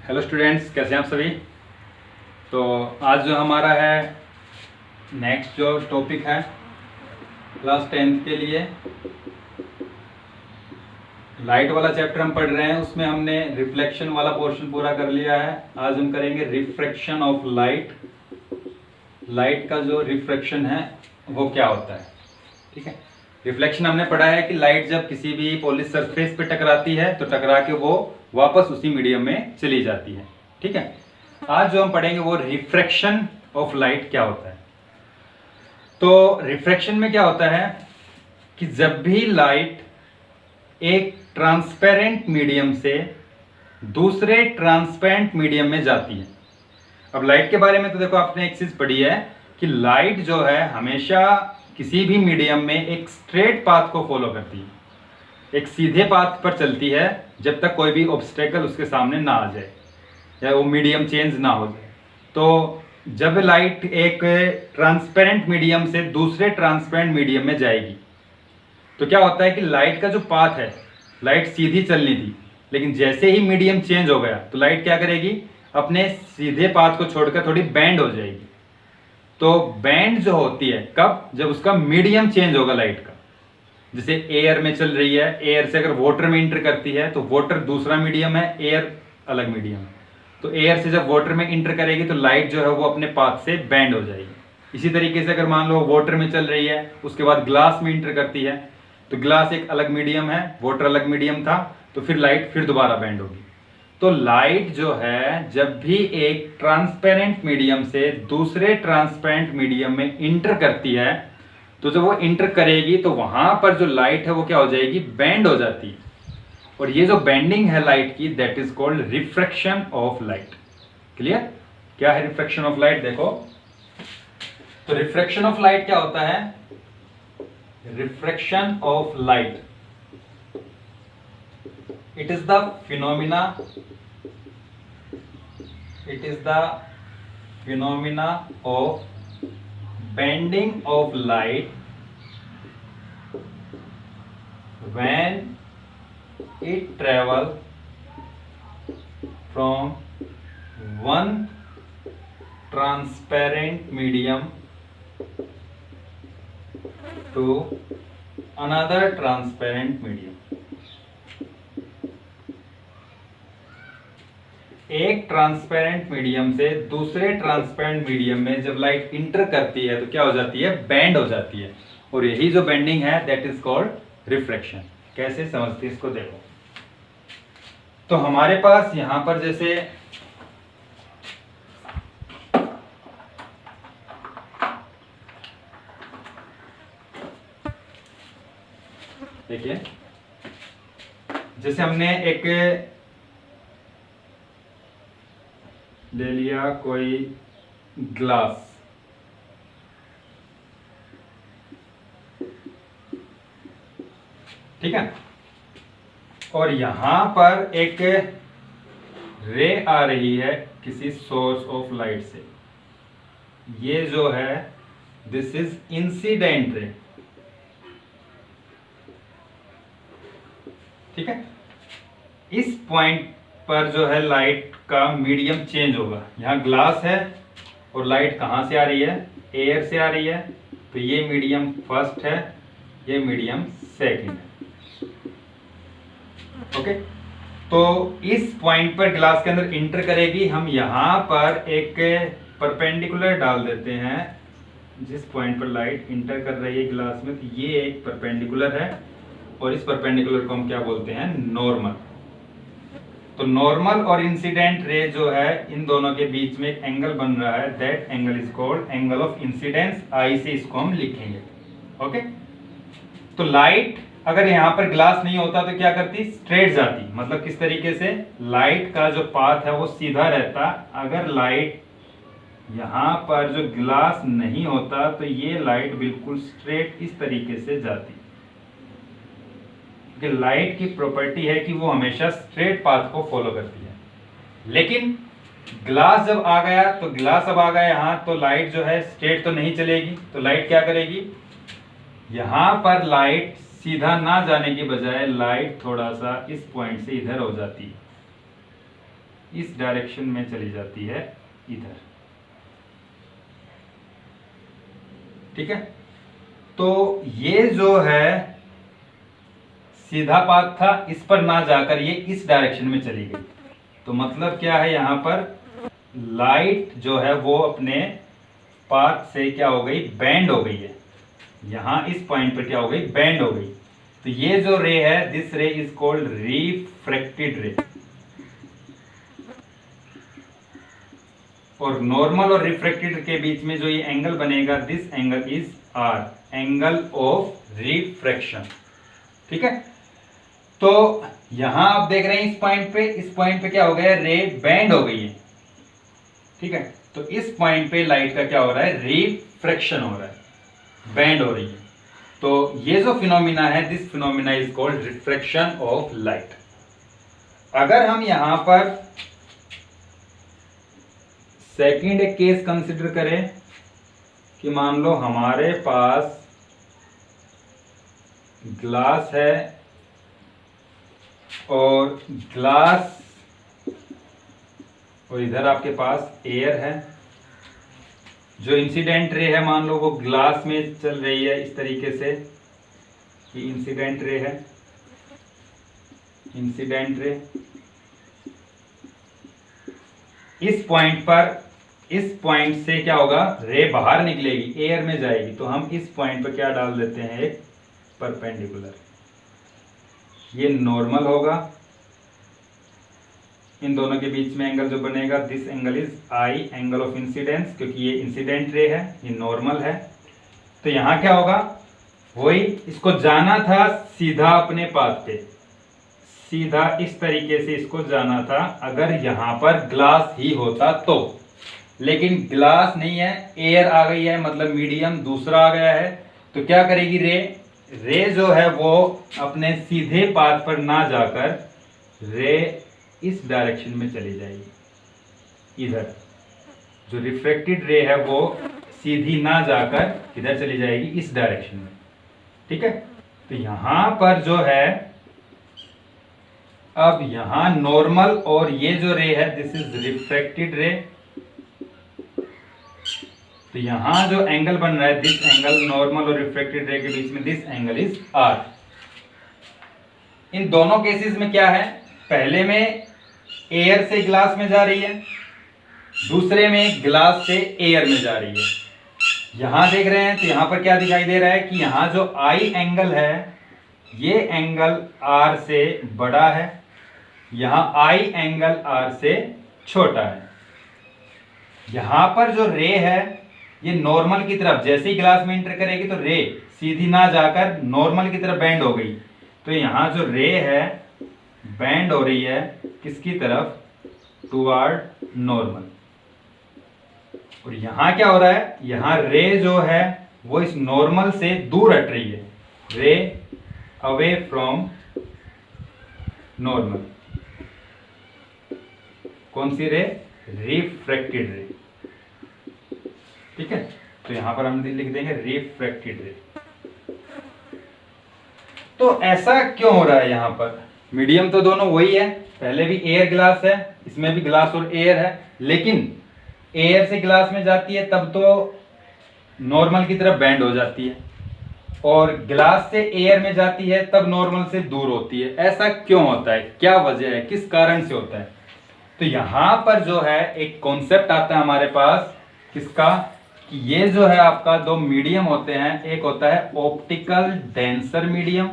Hello students, कैसे हैं आप सभी। तो आज जो हमारा है नेक्स्ट जो टॉपिक है क्लास 10th के लिए लाइट वाला चैप्टर हम पढ़ रहे हैं। उसमें हमने रिफ्लेक्शन वाला पोर्शन पूरा कर लिया है। आज हम करेंगे रिफ्रैक्शन ऑफ लाइट। लाइट का जो रिफ्रैक्शन है वो क्या होता है। ठीक है, रिफ्लेक्शन हमने पढ़ा है कि लाइट जब किसी भी पॉलिश सरफेस पे टकराती है तो टकरा के वो वापस उसी मीडियम में चली जाती है। ठीक है, आज जो हम पढ़ेंगे वो रिफ्रैक्शन ऑफ लाइट क्या होता है। तो रिफ्रैक्शन में क्या होता है कि जब भी लाइट एक ट्रांसपेरेंट मीडियम से दूसरे ट्रांसपेरेंट मीडियम में जाती है। अब लाइट के बारे में तो देखो, आपने एक चीज पढ़ी है कि लाइट जो है हमेशा किसी भी मीडियम में एक स्ट्रेट पाथ को फॉलो करती है, एक सीधे पाथ पर चलती है जब तक कोई भी ऑब्स्टेकल उसके सामने ना आ जाए या वो मीडियम चेंज ना हो जाए। तो जब लाइट एक ट्रांसपेरेंट मीडियम से दूसरे ट्रांसपेरेंट मीडियम में जाएगी तो क्या होता है कि लाइट का जो पाथ है, लाइट सीधी चलनी थी लेकिन जैसे ही मीडियम चेंज हो गया तो लाइट क्या करेगी, अपने सीधे पाथ को छोड़कर थोड़ी बेंड हो जाएगी। तो बेंड जो होती है कब, जब उसका मीडियम चेंज होगा लाइट का। जैसे एयर में चल रही है, एयर से अगर वाटर में इंटर करती है तो वाटर दूसरा मीडियम है, एयर अलग मीडियम है। तो एयर से जब वाटर में इंटर करेगी तो लाइट जो है वो अपने पाथ से बेंड हो जाएगी। इसी तरीके से अगर मान लो वाटर में चल रही है, उसके बाद ग्लास में इंटर करती है तो ग्लास एक अलग मीडियम है, वाटर अलग मीडियम था, तो फिर लाइट फिर दोबारा बेंड होगी। तो लाइट जो है जब भी एक ट्रांसपेरेंट मीडियम से दूसरे ट्रांसपेरेंट मीडियम में इंटर करती है तो जब वो इंटर करेगी तो वहां पर जो लाइट है वो क्या हो जाएगी, बेंड हो जाती है। और ये जो बेंडिंग है लाइट की, that is called refraction of light. Clear? क्या है रिफ्रैक्शन ऑफ लाइट? देखो, तो रिफ्रैक्शन ऑफ लाइट क्या होता है। Refraction of light, it is the phenomena of bending of light when it travel from one transparent medium to another transparent medium। एक transparent medium से दूसरे ट्रांसपेरेंट मीडियम में जब लाइट इंटर करती है तो क्या हो जाती है, बेंड हो जाती है। और यही जो बेंडिंग है दैट इज कॉल्ड रिफ्रैक्शन। कैसे समझते हैं इसको, देखो। तो हमारे पास यहां पर जैसे देखिए, जैसे हमने एक ले लिया कोई ग्लास, ठीक है, और यहां पर एक रे आ रही है किसी सोर्स ऑफ लाइट से। ये जो है दिस इज इंसिडेंट रे। ठीक है, इस पॉइंट पर जो है लाइट का मीडियम चेंज होगा। यहाँ ग्लास है और लाइट कहाँ से आ रही है, एयर से आ रही है। तो ये मीडियम फर्स्ट है, ये मीडियम सेकंड है। ओके, तो इस पॉइंट पर ग्लास के अंदर इंटर करेगी। हम यहाँ पर एक परपेंडिकुलर डाल देते हैं। जिस पॉइंट पर लाइट इंटर कर रही है ग्लास में, तो ये एक परपेंडिकुलर है और इस परपेंडिकुलर को हम क्या बोलते हैं, नॉर्मल। तो नॉर्मल और इंसिडेंट रे जो है, इन दोनों के बीच में एक एंगल बन रहा है, that angle is called angle of incidence. I से इसको हम लिखेंगे। ओके, तो लाइट अगर यहाँ पर ग्लास नहीं होता तो क्या करती, स्ट्रेट जाती। मतलब किस तरीके से, लाइट का जो पाथ है वो सीधा रहता। अगर लाइट यहाँ पर जो ग्लास नहीं होता तो ये लाइट बिल्कुल स्ट्रेट इस तरीके से जाती। कि लाइट की प्रॉपर्टी है कि वो हमेशा स्ट्रेट पाथ को फॉलो करती है। लेकिन ग्लास जब आ गया तो ग्लास अब आ गया यहाँ, तो लाइट जो है स्ट्रेट तो नहीं चलेगी। तो लाइट क्या करेगी, यहाँ पर लाइट सीधा ना जाने की बजाय लाइट थोड़ा सा इस पॉइंट से इधर हो जाती है। इस डायरेक्शन में चली जाती है इधर। ठीक है, तो ये जो है सीधा पाथ था, इस पर ना जाकर ये इस डायरेक्शन में चली गई। तो मतलब क्या है, यहां पर लाइट जो है वो अपने पाथ से क्या हो गई, बेंड हो गई है। यहां इस पॉइंट पर क्या हो गई, बेंड हो गई। तो ये जो रे है, दिस रे इज कॉल्ड रिफ्रैक्टेड रे। और नॉर्मल और रिफ्रैक्टेड के बीच में जो ये एंगल बनेगा, this angle is R, angle of refraction. ठीक है, तो यहां आप देख रहे हैं इस पॉइंट पे क्या हो गया, रे बेंड हो गई है। ठीक है, तो इस पॉइंट पे लाइट का क्या हो रहा है, रिफ्रैक्शन हो रहा है, बेंड हो रही है। तो ये जो फिनोमिना है, this phenomena is called refraction of light. अगर हम यहां पर सेकंड एक केस कंसिडर करें कि मान लो हमारे पास ग्लास है और इधर आपके पास एयर है। जो इंसिडेंट रे है, मान लो वो ग्लास में चल रही है इस तरीके से, ये इंसिडेंट रे है, इंसिडेंट रे इस पॉइंट से क्या होगा, रे बाहर निकलेगी, एयर में जाएगी। तो हम इस पॉइंट पर क्या डाल देते हैं, एक परपेंडिकुलर। ये नॉर्मल होगा, इन दोनों के बीच में एंगल जो बनेगा, this angle is I, angle of incidence, क्योंकि ये इंसिडेंट रे है, ये नॉर्मल है। तो यहां क्या होगा, वही इसको जाना था सीधा अपने पाथ पे, सीधा इस तरीके से इसको जाना था, अगर यहां पर ग्लास ही होता तो। लेकिन ग्लास नहीं है, एयर आ गई है, मतलब मीडियम दूसरा आ गया है। तो क्या करेगी रे जो है वो अपने सीधे पाथ पर ना जाकर रे इस डायरेक्शन में चली जाएगी, इधर। जो रिफ्रैक्टेड रे है वो सीधी ना जाकर इधर चली जाएगी, इस डायरेक्शन में। ठीक है, तो यहां पर जो है, अब यहां नॉर्मल और ये जो रे है, दिस इज रिफ्रैक्टेड रे। तो यहां जो एंगल बन रहा है, दिस एंगल नॉर्मल और रिफ्रैक्टेड रे के बीच में, दिस एंगल इज आर। इन दोनों केसेस में क्या है, पहले में एयर से ग्लास में जा रही है, दूसरे में ग्लास से एयर में जा रही है। यहां देख रहे हैं तो यहां पर क्या दिखाई दे रहा है कि यहां जो आई एंगल है, ये एंगल आर से बड़ा है, यहां आई एंगल आर से छोटा है। यहां पर जो रे है, ये नॉर्मल की तरफ जैसे ही ग्लास में एंटर करेगी तो रे सीधी ना जाकर नॉर्मल की तरफ बेंड हो गई। तो यहां जो रे है बेंड हो रही है किसकी तरफ, टुवर्ड नॉर्मल। और यहां क्या हो रहा है, यहां रे जो है वो इस नॉर्मल से दूर हट रही है, रे अवे फ्रॉम नॉर्मल। कौन सी रे, रिफ्रैक्टेड रे। ठीक है, तो यहां पर हम लिख देंगे रिफ्रैक्टेड रे। तो ऐसा क्यों हो रहा है, यहां पर मीडियम तो दोनों वही है, पहले भी एयर ग्लास है, इसमें भी ग्लास और एयर है, लेकिन एयर से ग्लास में जाती है तब तो नॉर्मल की तरफ बेंड हो जाती है, और ग्लास से एयर में जाती है तब नॉर्मल से दूर होती है। ऐसा क्यों होता है, क्या वजह है, किस कारण से होता है। तो यहां पर जो है एक कॉन्सेप्ट आता है हमारे पास, किसका, कि ये जो है आपका दो मीडियम होते हैं, एक होता है ऑप्टिकल डेंसर मीडियम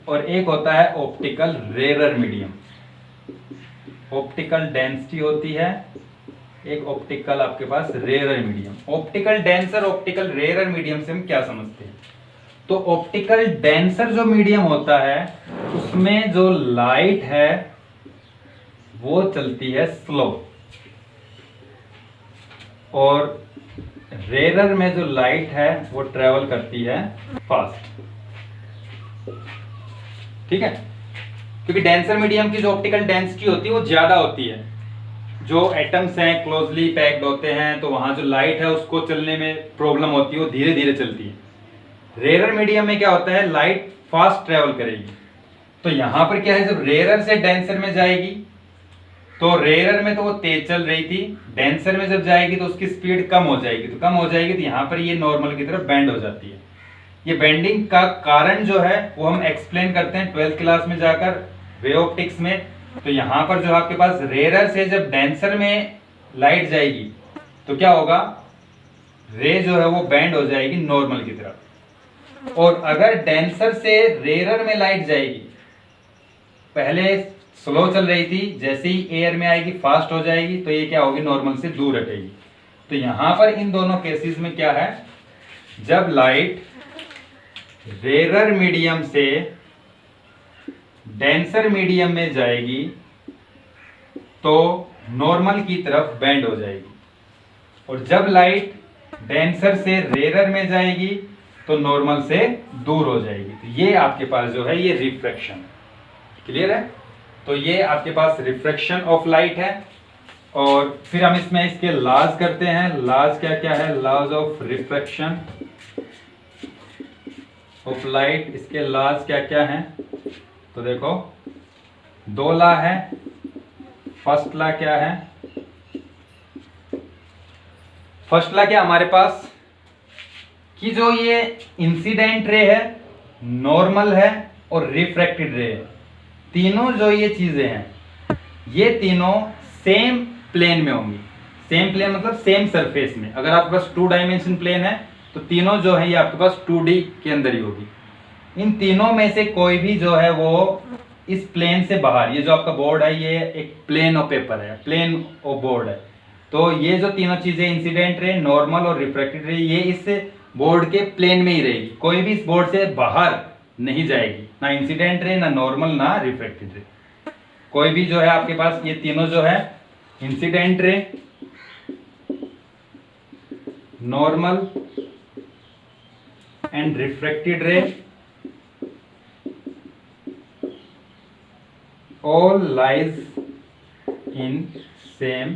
और एक होता है optical rarer medium. Optical density होती है, एक ऑप्टिकल आपके पास rarer medium. Optical denser, optical rarer medium से हम क्या समझते हैं, तो ऑप्टिकल डेंसर जो मीडियम होता है उसमें जो लाइट है वो चलती है स्लो, और रेरर में जो लाइट है वो ट्रेवल करती है फास्ट। ठीक है, क्योंकि डेंसर मीडियम की जो ऑप्टिकल डेंसिटी होती है वो ज्यादा होती है, जो एटम्स हैं क्लोजली पैक्ड होते हैं, तो वहां जो लाइट है उसको चलने में प्रॉब्लम होती है, वो धीरे धीरे चलती है। रेरर मीडियम में क्या होता है, लाइट फास्ट ट्रेवल करेगी, तो यहां पर क्या है, जब रेयरर से डेंसर में जाएगी तो रेयरर में तो वो तेज चल रही थी, डेंसर में जब जाएगी तो उसकी स्पीड कम हो जाएगी, तो कम हो जाएगी तो यहाँ पर ये नॉर्मल की तरफ बेंड हो जाती है। ये बेंडिंग का कारण जो है वो हम एक्सप्लेन करते हैं 12th क्लास में जाकर वे ऑप्टिक्स में। तो यहाँ पर जो आपके पास रेयरर से जब डेंसर में लाइट जाएगी तो क्या होगा, रे जो है वो बेंड हो जाएगी नॉर्मल की तरफ। और अगर डेंसर से रेयरर में लाइट जाएगी, पहले स्लो चल रही थी, जैसे ही एयर में आएगी फास्ट हो जाएगी, तो ये क्या होगी, नॉर्मल से दूर हटेगी। तो यहां पर इन दोनों केसेस में क्या है, जब लाइट रेयरर मीडियम से डेंसर मीडियम में जाएगी तो नॉर्मल की तरफ बेंड हो जाएगी, और जब लाइट डेंसर से रेयरर में जाएगी तो नॉर्मल से दूर हो जाएगी। तो ये आपके पास जो है ये रिफ्रैक्शन, क्लियर है। तो ये आपके पास रिफ्रैक्शन ऑफ लाइट है। और फिर हम इसमें इसके लॉज करते हैं। लॉज क्या क्या है, laws of refraction of light, इसके लॉज क्या क्या हैं, तो देखो 2 लॉ है। फर्स्ट लॉ क्या है, फर्स्ट लॉ क्या हमारे पास कि जो ये इंसिडेंट रे है, नॉर्मल है और रिफ्रैक्टेड रे है, तीनों जो ये चीजें हैं ये तीनों सेम प्लेन में होंगी। सेम प्लेन मतलब सेम सरफेस में। अगर आपके पास 2 डायमेंशन प्लेन है तो तीनों जो है ये आपके पास 2D के अंदर ही होगी। इन तीनों में से कोई भी जो है वो इस प्लेन से बाहर, ये जो आपका बोर्ड है ये एक प्लेन ऑफ पेपर है, प्लेन ऑफ बोर्ड है, तो ये जो तीनों चीजें इंसिडेंट रे, नॉर्मल और रिफ्रैक्टेड रे, ये इस बोर्ड के प्लेन में ही रहेगी, कोई भी इस बोर्ड से बाहर नहीं जाएगी, ना इंसिडेंट रे, ना नॉर्मल, ना रिफ्रैक्टेड रे। कोई भी जो है आपके पास ये तीनों जो है incident ray, normal and refracted ray, all lies in same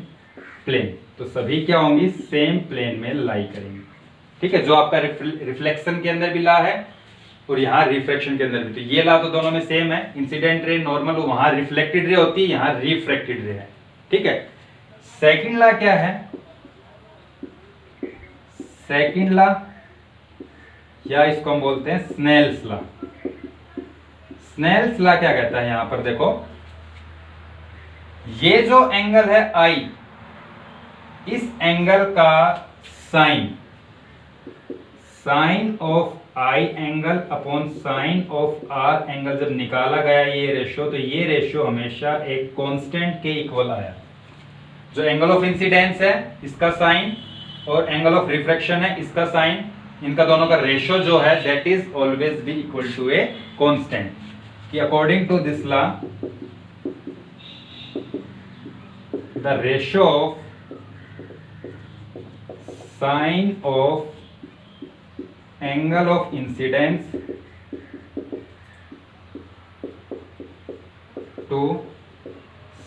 plane. तो सभी क्या होंगी, सेम प्लेन में लाई करेंगे। ठीक है, जो आपका रिफ्लेक्शन के अंदर भी ला है और यहाँ रिफ्रैक्शन के अंदर भी, तो ये ला तो दोनों में सेम है। इंसिडेंट रे नॉर्मल, वहां रिफ्लेक्टेड रे होती है, यहाँ रिफ्रैक्टेड रे है। ठीक है, सेकंड ला क्या है, सेकंड ला या इसको हम बोलते हैं स्नेल्स ला। स्नेल्स ला क्या कहता है, यहां पर देखो ये जो एंगल है आई, इस एंगल का sine, sine of I angle upon sine of R angle जब निकाला गया ये रेशियो, तो ये रेशियो हमेशा एक कांस्टेंट के इक्वल आया। जो एंगल ऑफ इंसिडेंस है इसका साइन और एंगल ऑफ रिफ्रैक्शन है इसका साइन, इनका दोनों का रेशियो जो है that is always be equal to a constant. कि according to this law the ratio of sine of angle of incidence to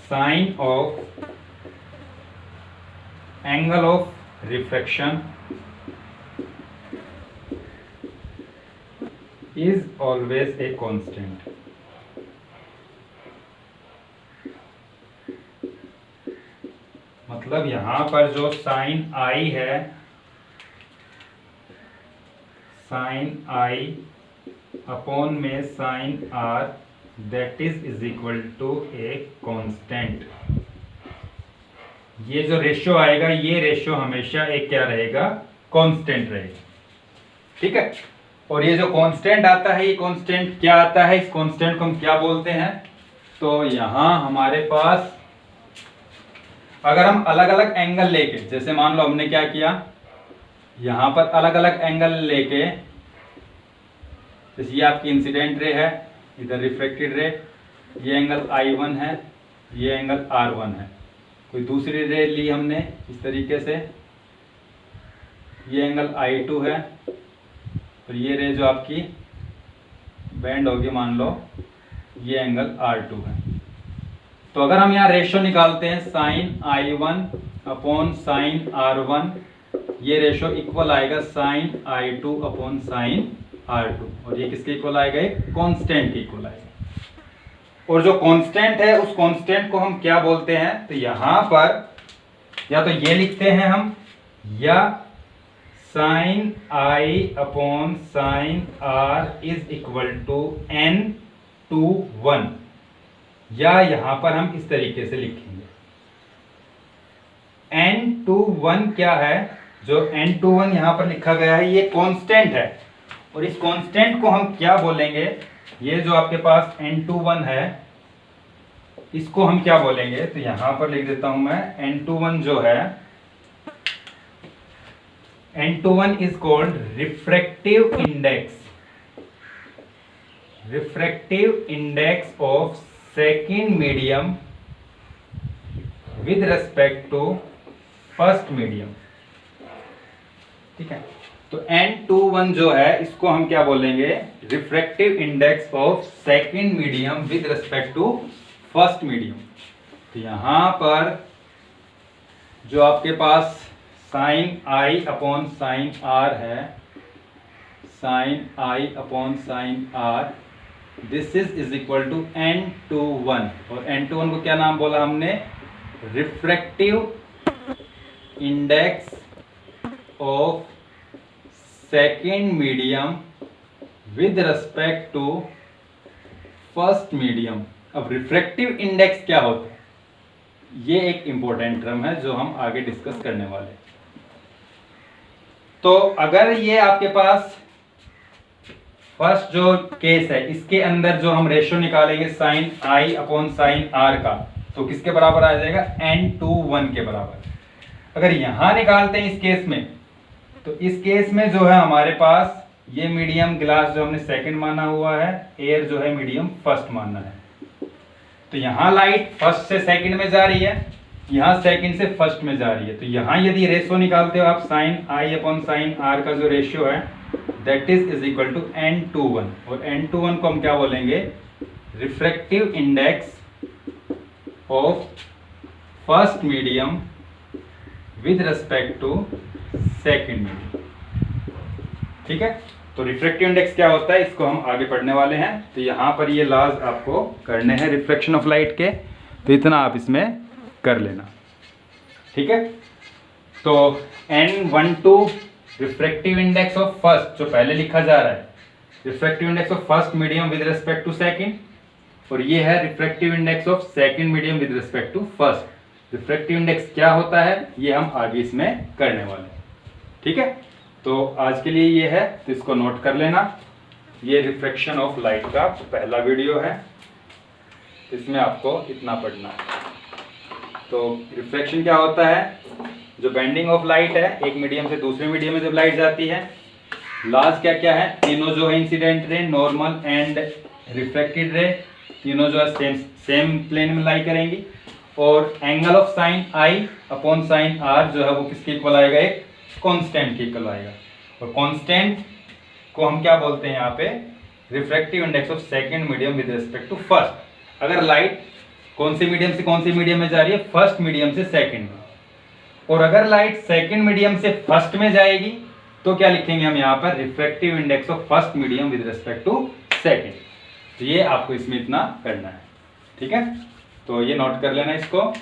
sine of angle of refraction is always a constant। मतलब यहां पर जो sine I है, sine I upon में sine R, that is equal to a constant. ये जो ratio आएगा ये रेशियो हमेशा एक क्या रहेगा, कांस्टेंट रहेगा। ठीक है, और ये जो कांस्टेंट आता है, ये कांस्टेंट क्या आता है, इस कांस्टेंट को हम क्या बोलते हैं, तो यहां हमारे पास अगर हम अलग अलग एंगल लेके, जैसे मान लो हमने क्या किया, यहां पर अलग अलग एंगल लेके, जैसे ये आपकी इंसिडेंट रे है, इधर रिफ्लेक्टेड रे, ये एंगल I1 है, ये एंगल R1 है। कोई दूसरी रे ली हमने इस तरीके से, ये एंगल I2 है, और ये रे जो आपकी बेंड होगी, मान लो ये एंगल R2 है। तो अगर हम यहाँ रेशियो निकालते हैं sign I1 upon sine R1, ये रेशियो इक्वल आएगा sine I2 upon sine R2, और ये किसके इक्वल आएगा, एक कांस्टेंट के इक्वल आएगा। और जो कांस्टेंट है उस कांस्टेंट को हम क्या बोलते हैं, तो यहां पर या तो ये लिखते हैं हम, या sine I upon sine R is equal to n/1, या यहां पर हम इस तरीके से लिखेंगे। n/1 क्या है, जो n/1 यहां पर लिखा गया है ये कांस्टेंट है, और इस कांस्टेंट को हम क्या बोलेंगे, ये जो आपके पास n/1 है इसको हम क्या बोलेंगे, तो यहां पर लिख देता हूं मैं, n/1 जो है, n/1 is called refractive index of second medium with respect to first medium. ठीक है, तो n/1 जो है इसको हम क्या बोलेंगे, refractive index of second medium with respect to first medium. तो यहां पर जो आपके पास sine I upon sine R है, sine I upon sine R, this is equal to n/1, और n/1 को क्या नाम बोला हमने, refractive index of second medium with respect to first medium. अब रिफ्रैक्टिव इंडेक्स क्या होता है, ये एक इंपॉर्टेंट टर्म है जो हम आगे डिस्कस करने वाले हैं। तो अगर ये आपके पास फर्स्ट जो केस है इसके अंदर जो हम रेशियो निकालेंगे sine I upon sine R का, तो किसके बराबर आ जाएगा, n/1 के बराबर। अगर यहां निकालते हैं इस केस में, तो इस केस में जो है हमारे पास ये मीडियम ग्लास जो हमने सेकंड माना हुआ है, एयर जो है मीडियम फर्स्ट मानना है। तो यहां लाइट फर्स्ट से सेकंड में जा रही है, यहां सेकंड से फर्स्ट में जा रही है। तो यहां यदि रेशियो निकालते हो आप, sine I upon sine R का जो रेशियो है that is equal to n/1, और n/1 को हम क्या बोलेंगे, refractive index of first medium with respect to second medium. ठीक है, तो रिफ्रैक्टिव इंडेक्स क्या होता है इसको हम आगे पढ़ने वाले हैं। तो यहाँ पर ये लॉज आपको करने हैं रिफ्लेक्शन ऑफ लाइट के, तो इतना आप इसमें कर लेना। ठीक है, तो n/12 refractive index of first, जो पहले लिखा जा रहा है, refractive index of first medium with respect to second, और ये है refractive index of second medium with respect to first. Refractive index क्या होता है ये हम आगे इसमें करने वाले हैं। ठीक है, तो आज के लिए ये है, तो इसको नोट कर लेना। ये रिफ्रैक्शन ऑफ लाइट का पहला वीडियो है, इसमें आपको इतना पढ़ना है। तो रिफ्रैक्शन क्या होता है, जो बेंडिंग ऑफ लाइट है एक मीडियम से दूसरे मीडियम में जब लाइट जाती है, लॉज क्या क्या है, तीनों जो है incident ray, normal and reflected ray, तीनों जो है सेम प्लेन में लाई करेंगी, और angle of sine I upon sine R जो है वो किसके इक्वल आएगा, एक कांस्टेंट के इक्वल आएगा। और कांस्टेंट को हम क्या बोलते हैं यहाँ पे, refractive index of second medium with respect to first. अगर लाइट कौन से मीडियम से कौन से मीडियम में जा रही है, फर्स्ट मीडियम से सेकंड में, और अगर लाइट सेकंड मीडियम से फर्स्ट में जाएगी तो क्या लिखेंगे हम यहाँ पर, refractive index of first medium with respect to second. तो ये आपको इसमें इतना करना है। ठीक है, तो ये नोट कर लेना इसको।